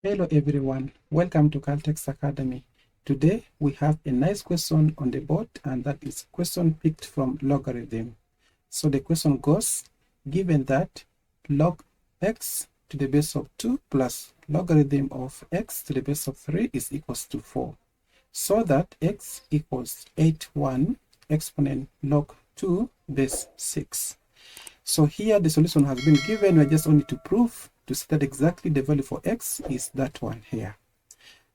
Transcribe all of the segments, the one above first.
Hello everyone, welcome to Caltex Academy. Today we have a nice question on the board, and that is question picked from logarithm. So the question goes, given that log x to the base of 2 plus logarithm of x to the base of 3 is equals to 4, so that x equals 81 exponent log 2 base 6. So here the solution has been given. We just only to prove to see that exactly the value for x is that one here.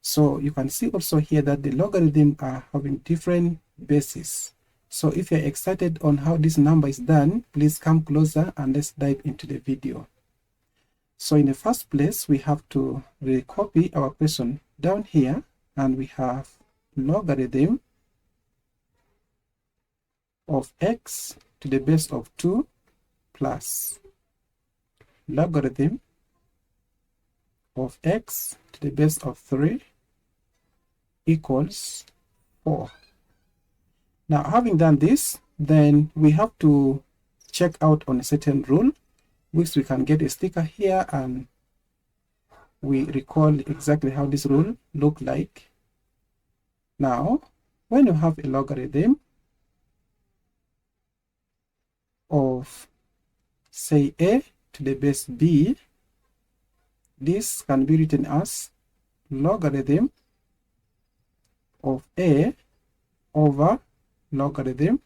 So you can see also here that the logarithm are having different bases. So if you're excited on how this number is done, please come closer and let's dive into the video. So in the first place, we have to recopy our question down here, and we have logarithm of x to the base of 2 plus logarithm of x to the base of 3 equals 4. Now, having done this, then we have to check out on a certain rule, which we can get a sticker here and we recall exactly how this rule look like. Now, when you have a logarithm of, say, a to the base b, this can be written as logarithm of a over logarithm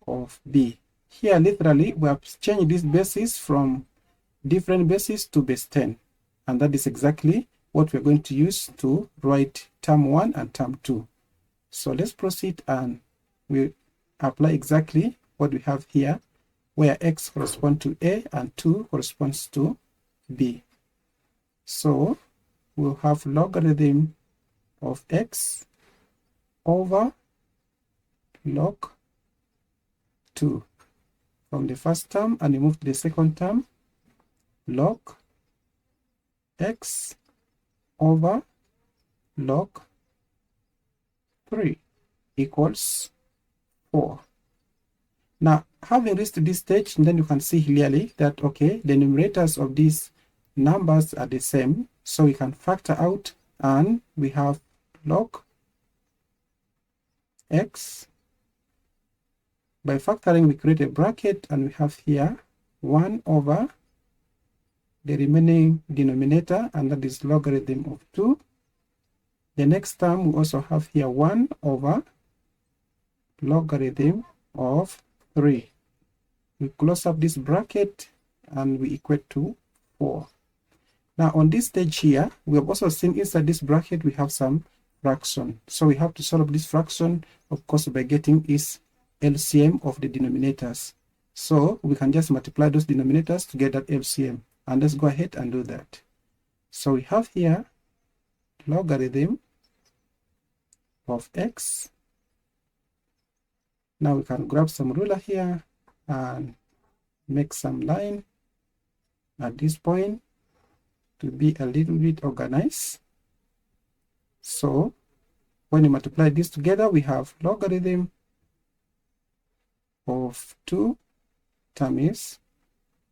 of b. Here, literally, we have changed these bases from different bases to base 10. And that is exactly what we're going to use to write term 1 and term 2. So let's proceed and we apply exactly what we have here, where x corresponds to a and 2 corresponds to b. So we'll have logarithm of x over log 2 from the first term, and we move to the second term, log x over log 3 equals 4. Now, having reached to this stage, then you can see clearly that, okay, the numerators of these numbers are the same, so we can factor out, and we have log x. By factoring, we create a bracket, and we have here 1 over the remaining denominator, and that is logarithm of 2. The next term, we also have here 1 over logarithm of 3. We close up this bracket and we equate to 4. Now on this stage here, we have also seen inside this bracket we have some fraction. So we have to solve this fraction, of course, by getting its LCM of the denominators. So we can just multiply those denominators to get that LCM. And let's go ahead and do that. So we have here logarithm of x. Now we can grab some ruler here and make some line at this point to be a little bit organized. So when you multiply this together, we have logarithm of 2 times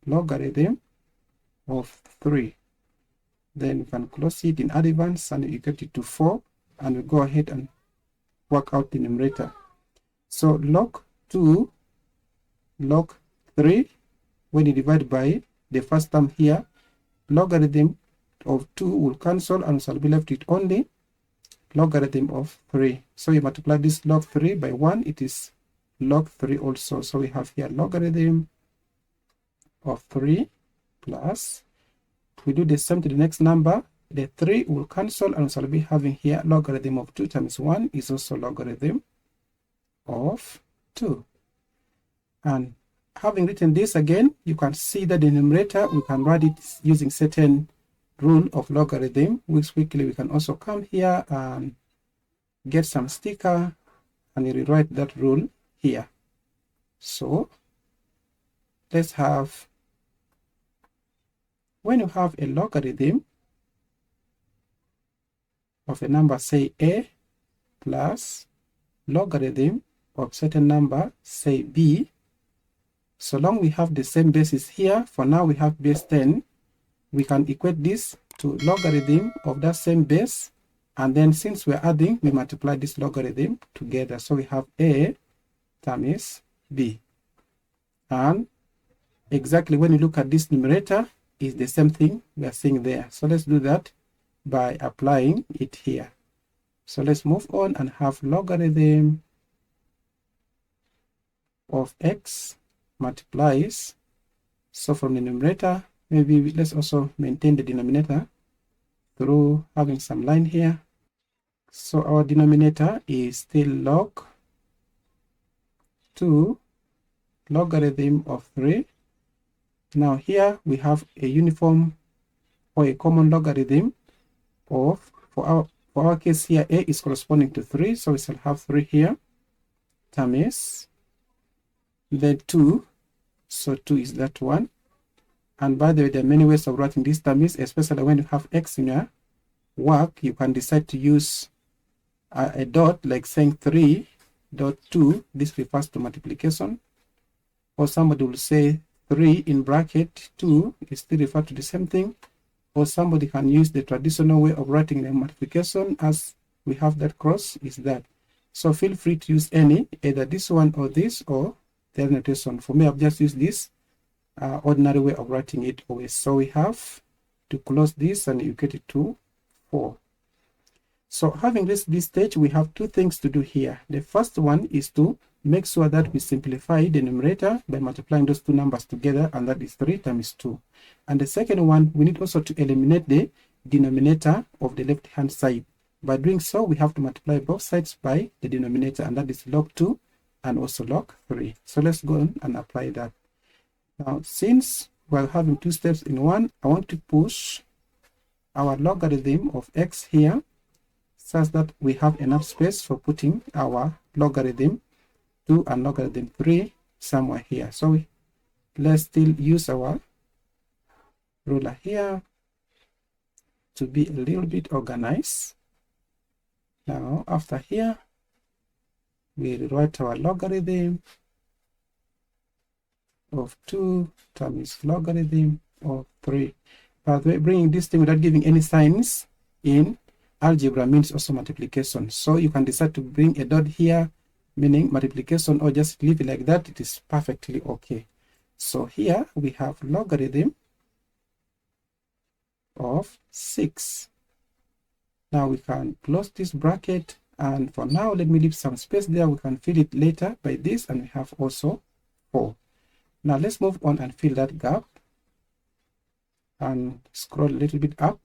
logarithm of 3. Then we can close it in advance and you get it to 4, and we go ahead and work out the numerator. So log 2 log 3, when you divide by the first term here, logarithm of 2 will cancel and shall be left with only logarithm of 3. So you multiply this log 3 by 1, it is log 3 also. So we have here logarithm of 3 plus, we do the same to the next number, the 3 will cancel and shall be having here logarithm of 2 times 1 is also logarithm of 2. And having written this again, you can see that the numerator, we can write it using certain rule of logarithm, which quickly we can also come here and get some sticker and rewrite that rule here. So let's have, when you have a logarithm of a number, say a, plus logarithm of certain number, say b, so long we have the same basis here, for now we have base 10, we can equate this to logarithm of that same base, and then since we're adding, we multiply this logarithm together. So we have a times b. And exactly when you look at this numerator, is the same thing we are seeing there. So let's do that by applying it here. So let's move on and have logarithm of x multiplies. So from the numerator, maybe let's also maintain the denominator through having some line here. So our denominator is still log 2 logarithm of 3. Now here we have a uniform or a common logarithm of, for our case here, a is corresponding to 3, so we shall have 3 here, times, then 2, so 2 is that one. And by the way, there are many ways of writing these terms, especially when you have x in your work. You can decide to use a dot, like saying 3.2, this refers to multiplication, or somebody will say 3 in bracket 2 is still referred to the same thing, or somebody can use the traditional way of writing the multiplication as we have that cross is that. So feel free to use any, either this one or this or the other notation. For me, I've just used this ordinary way of writing it always. So we have to close this and equate it to 4. So having reached this stage, we have two things to do here. The first one is to make sure that we simplify the numerator by multiplying those two numbers together, and that is 3 times 2. And the second one, we need also to eliminate the denominator of the left hand side. By doing so, we have to multiply both sides by the denominator, and that is log 2 and also log 3. So let's go on and apply that. Now, since we're having two steps in one, I want to push our logarithm of x here such that we have enough space for putting our logarithm 2 and logarithm 3 somewhere here. So let's still use our ruler here to be a little bit organized. Now, after here, we write our logarithm of 2 times logarithm of 3. But bringing this thing without giving any signs in algebra means also multiplication. So you can decide to bring a dot here, meaning multiplication, or just leave it like that. It is perfectly okay. So here we have logarithm of 6. Now we can close this bracket, and for now let me leave some space there. We can fill it later by this, and we have also 4. Now let's move on and fill that gap and scroll a little bit up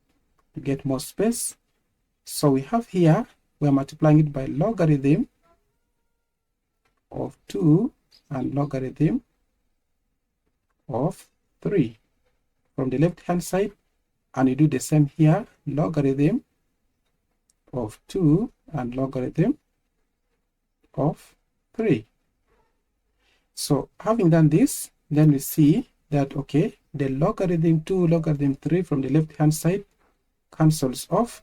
to get more space. So we have here, we're multiplying it by logarithm of 2 and logarithm of 3 from the left hand side, and you do the same here, logarithm of 2 and logarithm of 3. So having done this, then we see that, okay, the logarithm 2, logarithm 3 from the left hand side cancels off.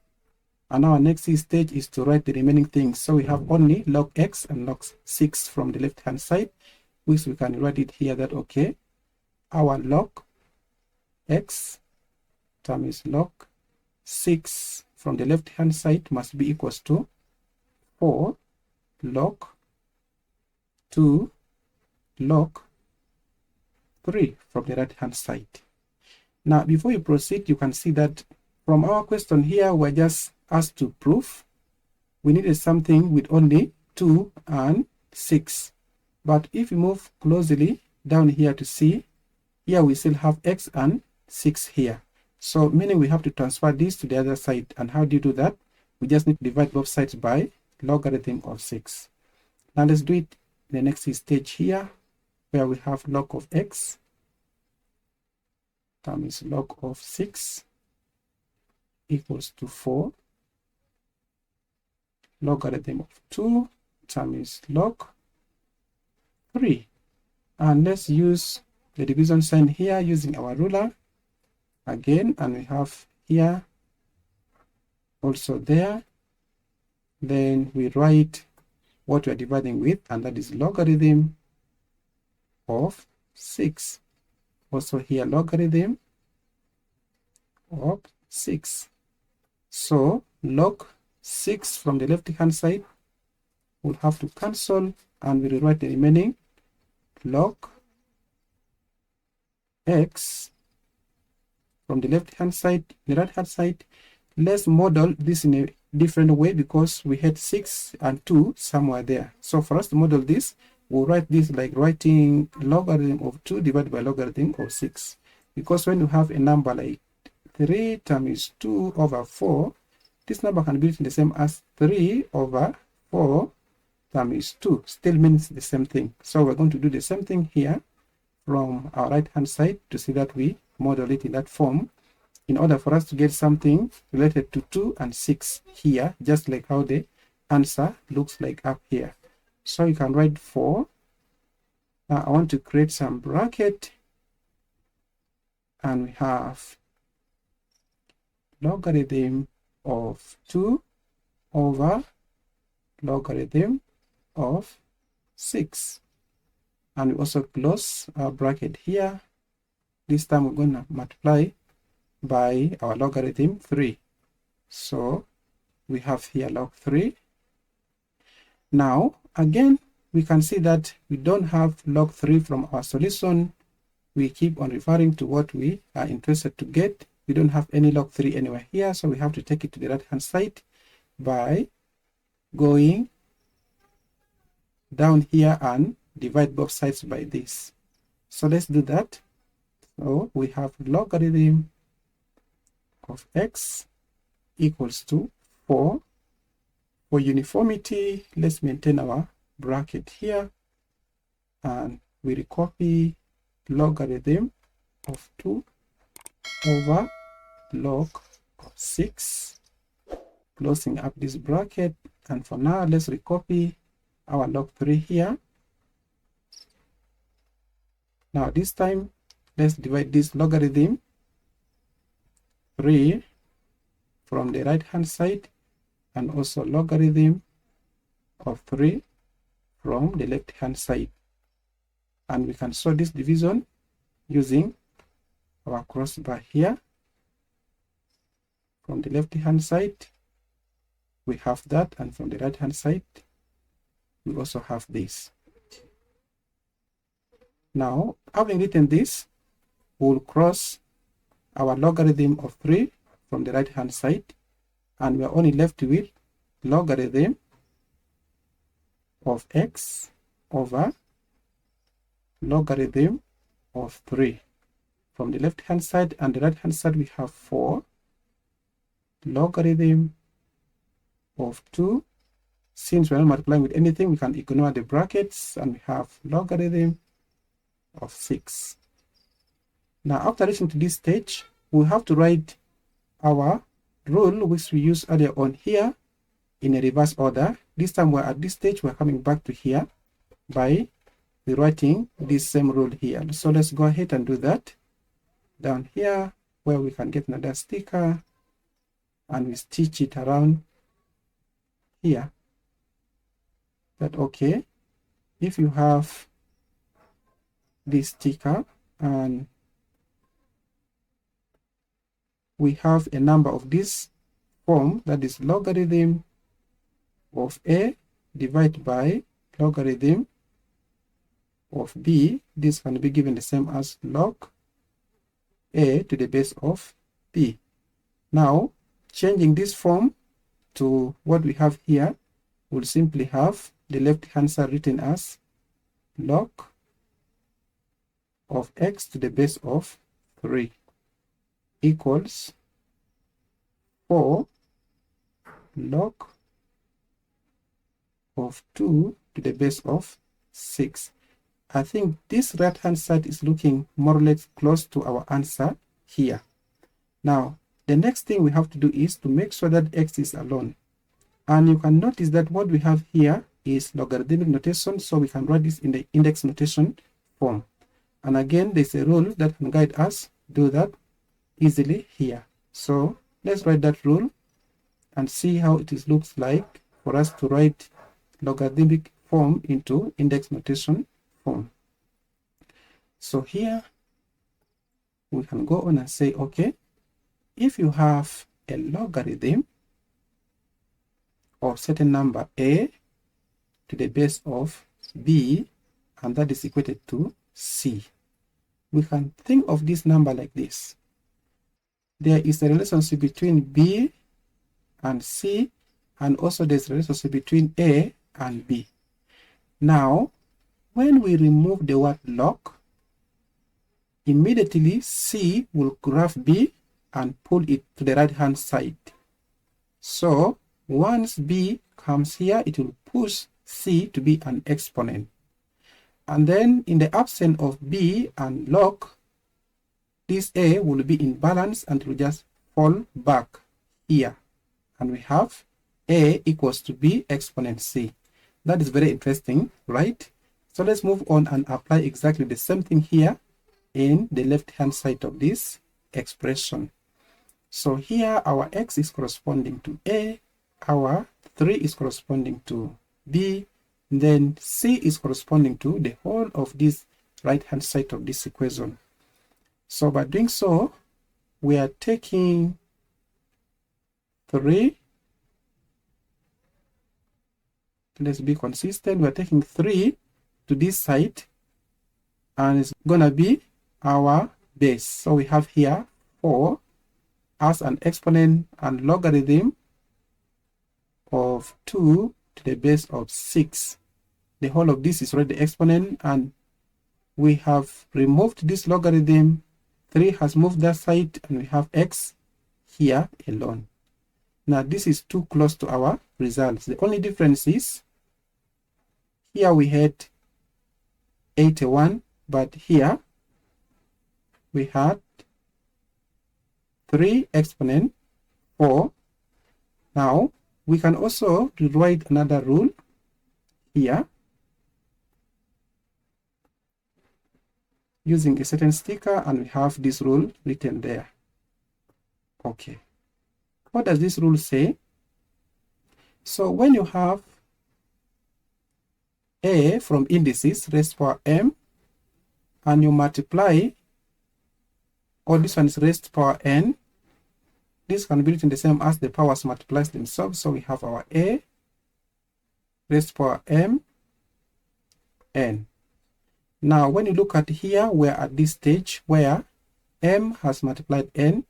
And our next stage is to write the remaining things. So we have only log x and log 6 from the left hand side, which we can write it here that, okay, our log x times log 6 from the left hand side must be equals to 4 log 2 log 3 from the right hand side. Now, before you proceed, you can see that from our question here, we're just asked to prove we needed something with only 2 and 6. But if you move closely down here to see, here we still have x and 6 here. So meaning we have to transfer this to the other side. And how do you do that? We just need to divide both sides by logarithm of 6. Now let's do it in the next stage here, where we have log of x times log of 6 equals to 4 logarithm of 2 times log 3. And let's use the division sign here using our ruler again, and we have here also there. Then we write what we are dividing with, and that is logarithm of 6. Also here logarithm of 6. So log 6 from the left hand side will have to cancel, and we rewrite the remaining log x from the left hand side. The right hand side, let's model this in a different way because we had 6 and 2 somewhere there. So for us to model this, we'll write this like writing logarithm of 2 divided by logarithm of 6. Because when you have a number like 3 times 2 over 4, this number can be written the same as 3 over 4 times 2. Still means the same thing. So we're going to do the same thing here from our right hand side to see that we model it in that form, in order for us to get something related to 2 and 6 here, just like how the answer looks like up here. So you can write 4. Now I want to create some bracket, and we have logarithm of 2 over logarithm of 6. And we also close our bracket here. This time we're going to multiply by our logarithm 3. So we have here log 3. Now again, we can see that we don't have log 3 from our solution. We keep on referring to what we are interested to get. We don't have any log 3 anywhere here, so we have to take it to the right hand side by going down here and divide both sides by this. So let's do that. So we have logarithm of x equals to 4. For uniformity, let's maintain our bracket here, and we recopy logarithm of 2 over log of 6, closing up this bracket. And for now, let's recopy our log 3 here. Now this time, let's divide this logarithm 3 from the right hand side, and also logarithm of 3 from the left hand side. And we can solve this division using our crossbar here. From the left hand side, we have that, and from the right hand side, we also have this. Now, having written this, we'll cross our logarithm of 3 from the right hand side, and we're only left with logarithm of x over logarithm of 3 from the left hand side, and the right hand side we have 4 logarithm of 2. Since we're not multiplying with anything, we can ignore the brackets, and we have logarithm of 6. Now after reaching to this stage, we have to write our rule which we used earlier on here in a reverse order. This time we're at this stage, we're coming back to here by rewriting this same rule here. So let's go ahead and do that. Down here where we can get another sticker, and we stitch it around here. But okay, if you have this sticker and we have a number of this form, that is logarithm of a divided by logarithm of b, this can be given the same as log a to the base of b. Now changing this form to what we have here, we'll simply have the left hand side written as log of x to the base of 3 equals 4 log of 2 to the base of 6. I think this right hand side is looking more or less close to our answer here. Now the next thing we have to do is to make sure that x is alone. And you can notice that what we have here is logarithmic notation, so we can write this in the index notation form. And again, there's a rule that can guide us do that easily here. So let's write that rule and see how it looks like for us to write logarithmic form into index notation form. So here we can go on and say, okay, if you have a logarithm of certain number a to the base of b, and that is equated to c, we can think of this number like this. There is a relationship between b and c, and also there's a relationship between a and b. Now, when we remove the word log, immediately c will graph b and pull it to the right hand side. So once b comes here, it will push c to be an exponent. And then in the absence of b and log, this a will be in balance and will just fall back here. And we have a equals to b exponent c. That is very interesting, right? So let's move on and apply exactly the same thing here in the left hand side of this expression. So here our x is corresponding to a, our 3 is corresponding to b, then c is corresponding to the whole of this right hand side of this equation. So by doing so, we are taking 3, let's be consistent, we're taking 3 to this side, and it's gonna be our base. So we have here 4 as an exponent and logarithm of 2 to the base of 6. The whole of this is already the exponent, and we have removed this logarithm. 3 has moved that side, and we have x here alone. Now this is too close to our results. The only difference is here we had 81, but here we had 3 exponent 4. Now we can also rewrite another rule here using a certain sticker, and we have this rule written there. Okay, what does this rule say? So when you have a from indices raised to power m, and you multiply, or this one is raised to power n, this can be written the same as the powers multiplies themselves. So we have our a raised to power m n. Now when you look at here, we're at this stage where m has multiplied n,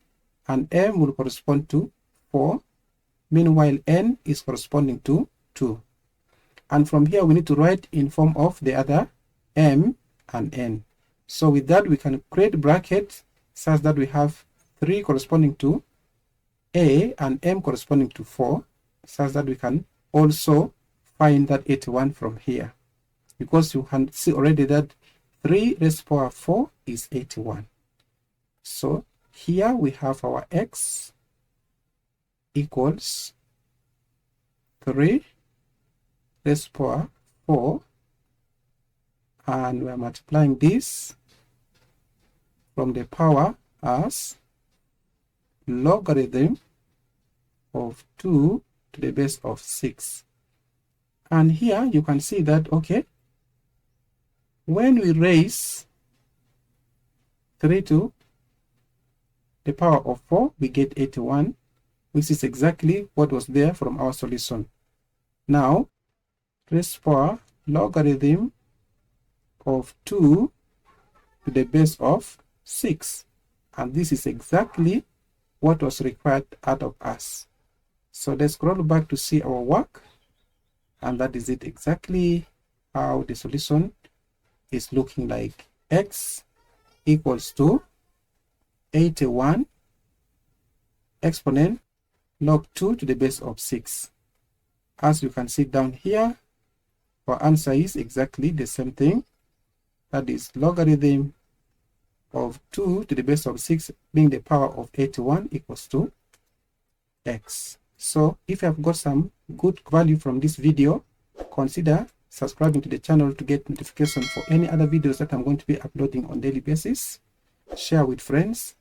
and m will correspond to 4, meanwhile n is corresponding to 2. And from here we need to write in form of the other m and n. So with that we can create brackets such that we have 3 corresponding to a and m corresponding to 4, such that we can also find that 81 from here, because you can see already that 3 raised to power 4 is 81. So here we have our x equals 3 raised to power 4, and we are multiplying this from the power as logarithm of 2 to the base of 6. And here you can see that, okay, when we raise 3 to the power of 4, we get 81, which is exactly what was there from our solution. Now, raised to power logarithm of 2 to the base of 6. And this is exactly what was required out of us. So let's scroll back to see our work, and that is it exactly how the solution is looking like. X equals to 81 exponent log 2 to the base of 6. As you can see down here, our answer is exactly the same thing. That is logarithm of 2 to the base of 6 being the power of 81 equals to x. So if you have got some good value from this video, consider subscribing to the channel to get notification for any other videos that I'm going to be uploading on daily basis. Share with friends,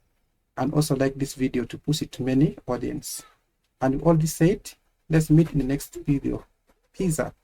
and also like this video to push it to many audience. And with all this said, let's meet in the next video. Peace out.